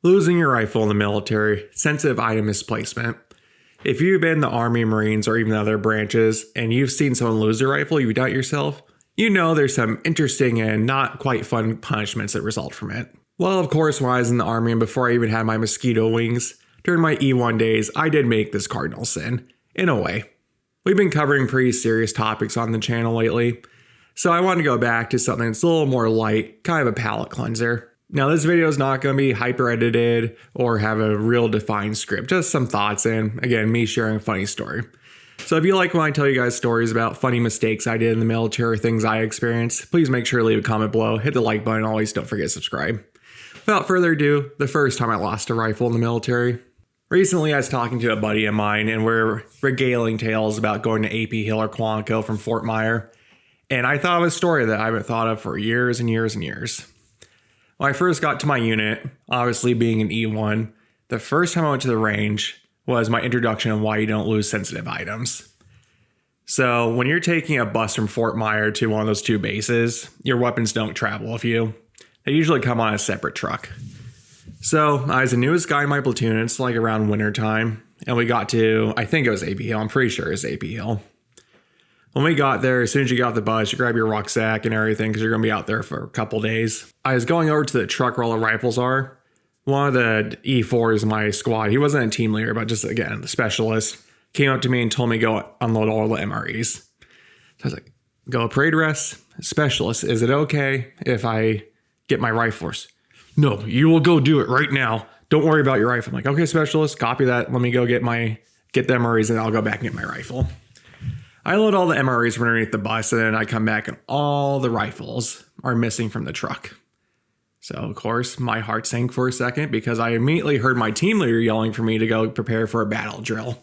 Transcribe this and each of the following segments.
Losing your rifle in the military, sensitive item misplacement. If you've been in the Army, Marines, or even other branches, and you've seen someone lose their rifle, you doubt yourself, you know there's some interesting and not quite fun punishments that result from it. Well, of course, when I was in the Army and before I even had my mosquito wings, during my E1 days, I did make this cardinal sin, in a way. We've been covering pretty serious topics on the channel lately, so I want to go back to something that's a little more light, kind of a palate cleanser. Now, this video is not going to be hyper edited or have a real defined script, just some thoughts and, again, me sharing a funny story. So if you like when I tell you guys stories about funny mistakes I did in the military or things I experienced, please make sure to leave a comment below, hit the like button, always don't forget to subscribe. Without further ado, the first time I lost a rifle in the military. Recently, I was talking to a buddy of mine and we're regaling tales about going to AP Hill or Quantico from Fort Myer, and I thought of a story that I haven't thought of for years and years and years. When I first got to my unit, obviously being an E1, the first time I went to the range was my introduction on why you don't lose sensitive items. So when you're taking a bus from Fort Myer to one of those two bases, your weapons don't travel with you. They usually come on a separate truck. So I was the newest guy in my platoon. It's like around winter time, and we got to, I think it was AP Hill. I'm pretty sure it was AP Hill. When we got there, as soon as you got off the bus, you grab your rucksack and everything because you're going to be out there for a couple days. I was going over to the truck where all the rifles are. One of the E4s in my squad, he wasn't a team leader, but just, again, the specialist, came up to me and told me to go unload all the MREs. So I was like, go parade rest, specialist, is it okay if I get my rifles? No, you will go do it right now. Don't worry about your rifle. I'm like, okay, specialist, copy that. Let me go get the MREs and I'll go back and get my rifle. I load all the MREs from underneath the bus, and then I come back and all the rifles are missing from the truck. So, of course, my heart sank for a second because I immediately heard my team leader yelling for me to go prepare for a battle drill.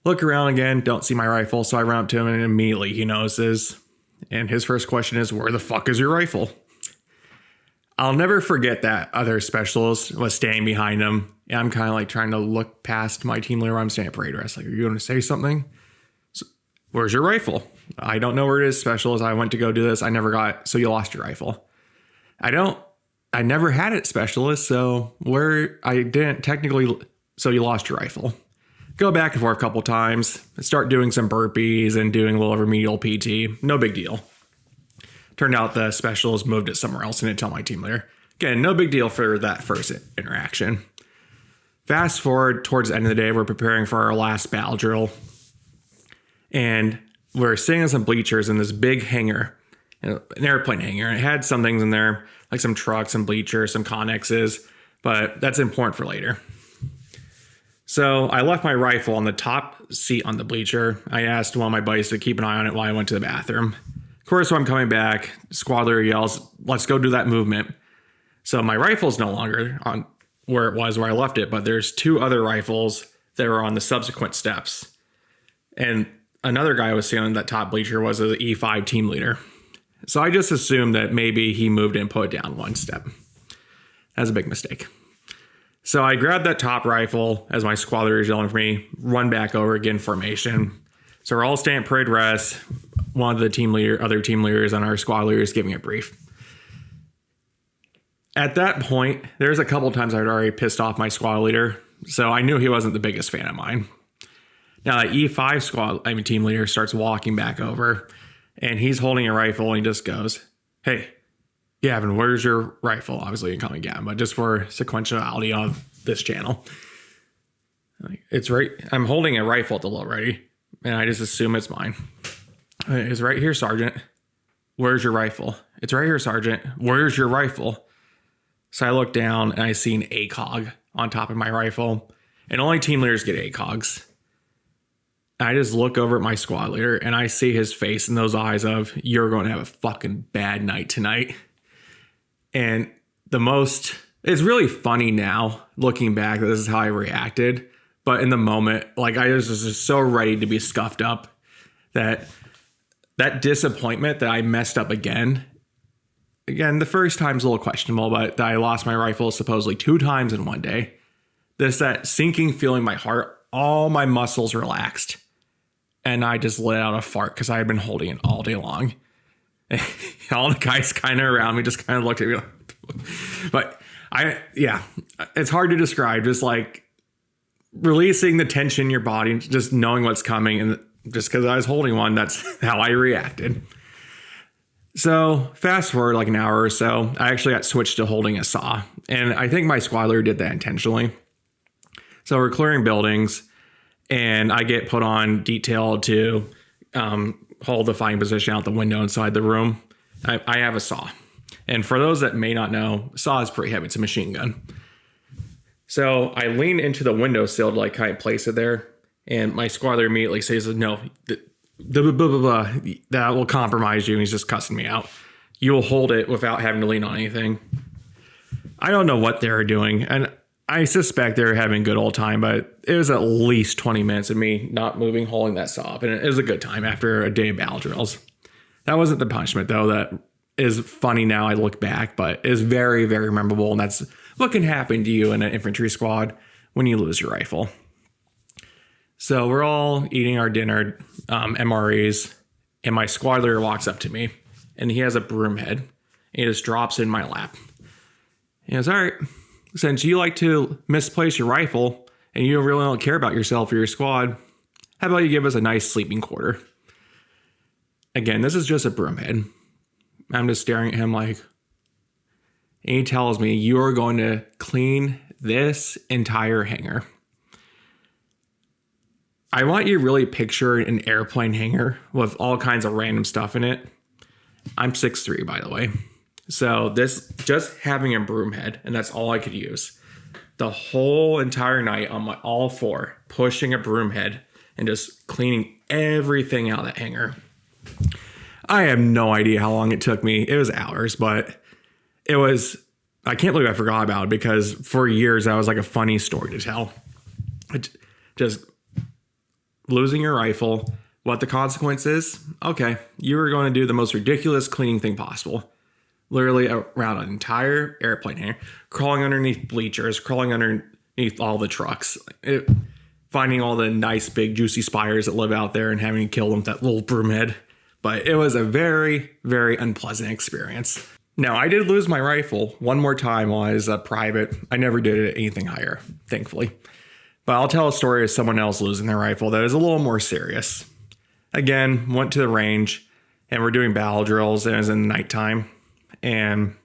Look around again, don't see my rifle, so I run up to him and immediately he notices. And his first question is, where the fuck is your rifle? I'll never forget that other specialist was standing behind him, and I'm kind of like trying to look past my team leader. I'm standing at parade rest, like, are you going to say something? Where's your rifle? I don't know where it is, specialist. I went to go do this. I never got it. So you lost your rifle. I never had it, specialist. So I didn't technically, so you lost your rifle. Go back and forth a couple times. Start doing some burpees and doing a little remedial PT. No big deal. Turned out the specialist moved it somewhere else and didn't tell my team leader. Again, no big deal for that first interaction. Fast forward towards the end of the day, we're preparing for our last battle drill. And we're sitting on some bleachers in this big hangar, an airplane hangar. And it had some things in there, like some trucks, some bleachers, some connexes, but that's important for later. So I left my rifle on the top seat on the bleacher. I asked one of my buddies to keep an eye on it while I went to the bathroom. Of course, when I'm coming back, squad leader yells, let's go do that movement. So my rifle's no longer on where it was, where I left it, but there's two other rifles that were on the subsequent steps. And another guy was sitting on that top bleacher was an E5 team leader. So I just assumed that maybe he moved and put it down one step. That's a big mistake. So I grabbed that top rifle as my squad leader is yelling for me, run back over again formation. So we're all staying at parade rest. One of the other team leaders and our squad leaders giving a brief. At that point, there's a couple times I'd already pissed off my squad leader. So I knew he wasn't the biggest fan of mine. Now, the E5 team leader starts walking back over, and he's holding a rifle, and he just goes, hey, Gavin, where's your rifle? Obviously, you can call me Gavin, but just for sequentiality on this channel. It's right. I'm holding a rifle at the low ready, and I just assume it's mine. It's right here, Sergeant. Where's your rifle? It's right here, Sergeant. Where's your rifle? So I look down, and I see an ACOG on top of my rifle, and only team leaders get ACOGs. I just look over at my squad leader and I see his face and those eyes of, you're going to have a fucking bad night tonight. And it's really funny now looking back that this is how I reacted. But in the moment, like I was just so ready to be scuffed up that disappointment that I messed up again. Again, the first time's a little questionable, but I lost my rifle supposedly 2 times in one day. That sinking feeling in my heart, all my muscles relaxed. And I just let out a fart because I had been holding it all day long. All the guys kind of around me just kind of looked at me like, but Yeah, it's hard to describe. Just like releasing the tension in your body, just knowing what's coming. And just because I was holding one, that's how I reacted. So fast forward like an hour or so, I actually got switched to holding a saw. And I think my squad leader did that intentionally. So we're clearing buildings and I get put on detail to hold the fighting position out the window inside the room. I have a saw. And for those that may not know, saw is pretty heavy. It's a machine gun. So I lean into the windowsill to like kind of place it there. And my squad leader immediately says, no, that will compromise you. And he's just cussing me out. You will hold it without having to lean on anything. I don't know what they were doing. And I suspect they were having a good old time, but it was at least 20 minutes of me not moving, holding that saw up. And it was a good time after a day of battle drills. That wasn't the punishment, though. That is funny now I look back, but is very, very memorable. And that's what can happen to you in an infantry squad when you lose your rifle. So we're all eating our dinner, MREs, and my squad leader walks up to me, and he has a broom head. And he just drops in my lap. He goes, all right, since you like to misplace your rifle and you really don't care about yourself or your squad, how about you give us a nice sleeping quarter? Again, this is just a broom head. I'm just staring at him like, and he tells me, you are going to clean this entire hangar. I want you to really picture an airplane hangar with all kinds of random stuff in it. I'm 6'3", by the way. So this, just having a broom head, and that's all I could use. The whole entire night on my all four, pushing a broom head and just cleaning everything out of that hangar. I have no idea how long it took me. It was hours, but it was, I can't believe I forgot about it because for years that was like a funny story to tell. Just losing your rifle, what the consequence is? Okay, you were going to do the most ridiculous cleaning thing possible. Literally around an entire airplane hangar, crawling underneath bleachers, crawling underneath all the trucks, finding all the nice big juicy spires that live out there and having to kill them with that little broom head. But it was a very, very unpleasant experience. Now, I did lose my rifle one more time while I was a private. I never did it anything higher, thankfully. But I'll tell a story of someone else losing their rifle that is a little more serious. Again, went to the range and we're doing battle drills and it was in the nighttime. And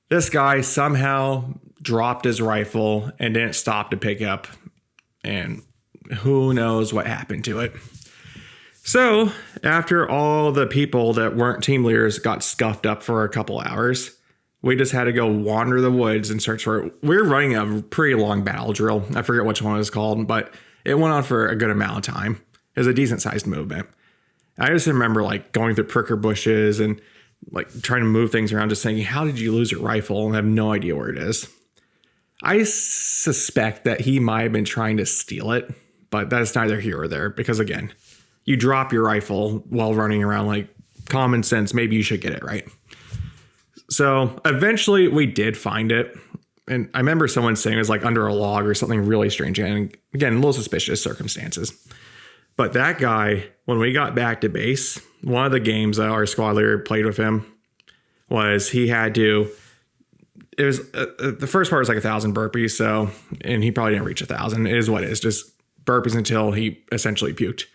this guy somehow dropped his rifle and didn't stop to pick up. And who knows what happened to it. So after all the people that weren't team leaders got scuffed up for a couple hours, we just had to go wander the woods and search for it. We were running a pretty long battle drill. I forget which one it was called, but it went on for a good amount of time. It was a decent sized movement. I just remember like going through pricker bushes and like trying to move things around, just thinking, how did you lose your rifle? And I have no idea where it is. I suspect that he might have been trying to steal it, but that's neither here or there because again, you drop your rifle while running around, like common sense, maybe you should get it right. So eventually we did find it. And I remember someone saying it was like under a log or something really strange. And again, a little suspicious circumstances. But that guy, when we got back to base, one of the games that our squad leader played with him was he had to, it was the first part was like 1,000 burpees. So, and he probably didn't reach 1,000. It is what it is, just burpees until he essentially puked.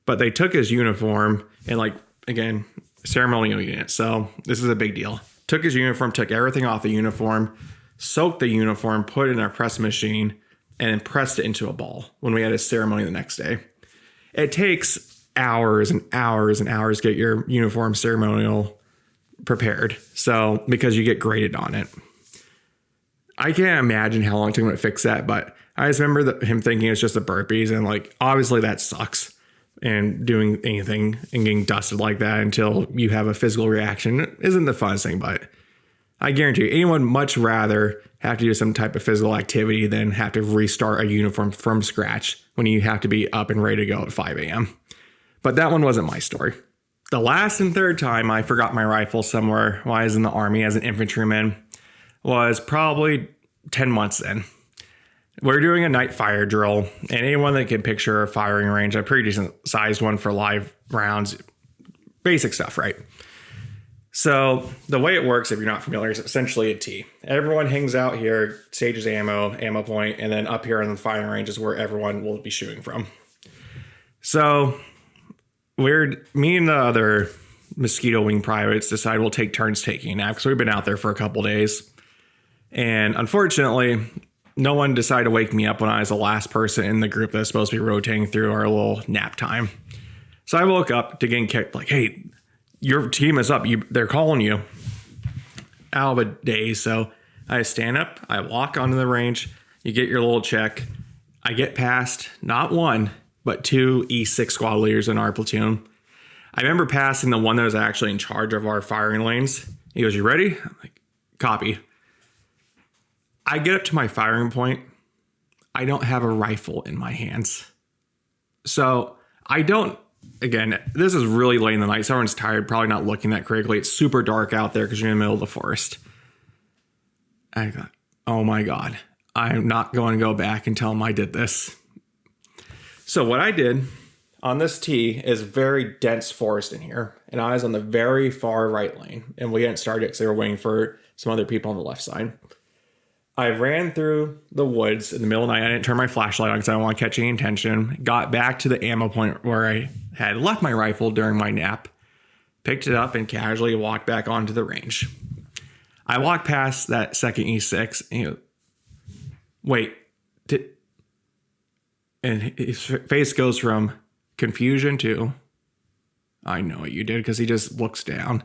But they took his uniform and like, again, ceremonial unit. So this is a big deal. Took his uniform, took everything off the uniform, soaked the uniform, put it in our press machine, and then pressed it into a ball when we had a ceremony the next day. It takes hours and hours and hours to get your uniform ceremonial prepared. So because you get graded on it. I can't imagine how long it took him to fix that, but I just remember him thinking it's just the burpees and like, obviously that sucks. And doing anything and getting dusted like that until you have a physical reaction isn't the funnest thing, but I guarantee you, anyone would much rather have to do some type of physical activity than have to restart a uniform from scratch when you have to be up and ready to go at 5 a.m. But that one wasn't my story. The last and third time I forgot my rifle somewhere while I was in the Army as an infantryman was probably 10 months in. We're doing a night fire drill, and anyone that can picture a firing range, a pretty decent sized one for live rounds, basic stuff, right? So the way it works, if you're not familiar, is essentially a T. Everyone hangs out here, stages ammo point, and then up here on the firing range is where everyone will be shooting from. So me and the other Mosquito Wing privates decided we'll take turns taking a nap because we've been out there for a couple days. And unfortunately, no one decided to wake me up when I was the last person in the group that's supposed to be rotating through our little nap time. So I woke up to getting kicked like, hey, your team is up. They're calling you. Out of a daze. So I stand up. I walk onto the range. You get your little check. I get past not one, but two E6 squad leaders in our platoon. I remember passing the one that was actually in charge of our firing lanes. He goes, you ready? I'm like, copy. I get up to my firing point. I don't have a rifle in my hands. So I don't. Again, this is really late in the night. So everyone's tired, probably not looking that critically. It's super dark out there because you're in the middle of the forest. I thought, oh my God, I'm not going to go back and tell them I did this. So what I did on this tee is very dense forest in here. And I was on the very far right lane. And we hadn't started because they were waiting for some other people on the left side. I ran through the woods in the middle of the night. I didn't turn my flashlight on because I don't want to catch any attention. Got back to the ammo point where I had left my rifle during my nap. Picked it up and casually walked back onto the range. I walked past that second E6 and he goes, wait. And his face goes from confusion to, I know what you did, because he just looks down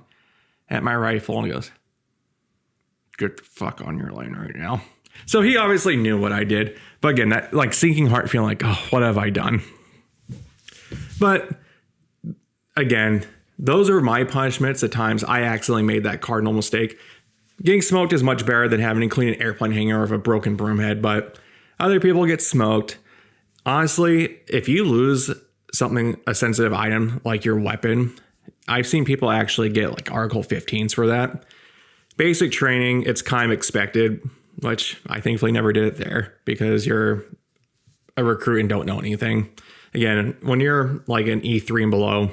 at my rifle and he goes, get the fuck on your lane right now. So he obviously knew what I did. But again, that like sinking heart feeling like, oh, what have I done? But again, those are my punishments at times I accidentally made that cardinal mistake. Getting smoked is much better than having to clean an airplane hangar with a broken broom head, but other people get smoked. Honestly, if you lose something, a sensitive item like your weapon, I've seen people actually get like Article 15s for that. Basic training, it's kind of expected, which I thankfully never did it there because you're a recruit and don't know anything. Again, when you're like an E3 and below,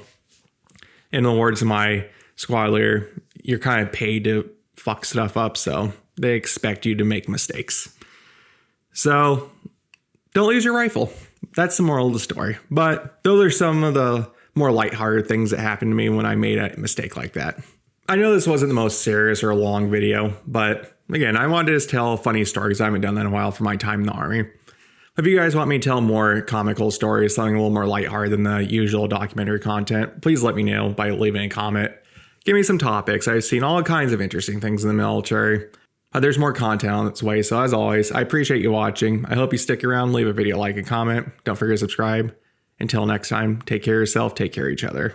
in the words of my squad leader, you're kind of paid to fuck stuff up, so they expect you to make mistakes. So don't lose your rifle. That's the moral of the story. But those are some of the more lighthearted things that happened to me when I made a mistake like that. I know this wasn't the most serious or long video, but again, I wanted to just tell funny stories. I haven't done that in a while for my time in the Army. If you guys want me to tell more comical stories, something a little more lighthearted than the usual documentary content, please let me know by leaving a comment. Give me some topics. I've seen all kinds of interesting things in the military. There's more content on its way, so as always, I appreciate you watching. I hope you stick around, leave a video, like, and comment. Don't forget to subscribe. Until next time, take care of yourself, take care of each other.